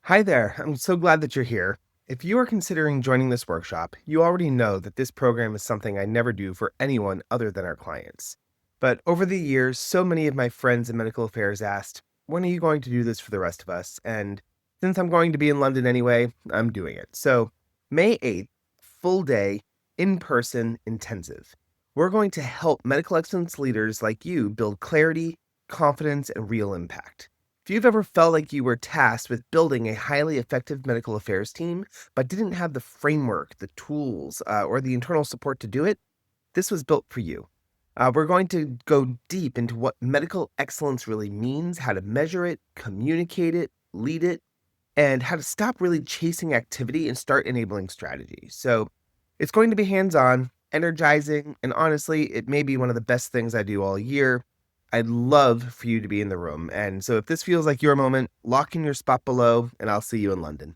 Hi there. I'm so glad that you're here. If you are considering joining this workshop, you already know that this program is something I never do for anyone other than our clients. But over the years, so many of my friends in medical affairs asked, when are you going to do this for the rest of us? And since I'm going to be in London anyway, I'm doing it. So, May 8th, full day, in person, intensive. We're going to help medical excellence leaders like you build clarity, confidence, and real impact. If you've ever felt like you were tasked with building a highly effective medical affairs team, but didn't have the framework, the tools, or the internal support to do it, this was built for you. We're going to go deep into what medical excellence really means, how to measure it, communicate it, lead it, and how to stop really chasing activity and start enabling strategy. So it's going to be hands on, energizing, and honestly, it may be one of the best things I do all year. I'd love for you to be in the room. And so if this feels like your moment, lock in your spot below, and I'll see you in London.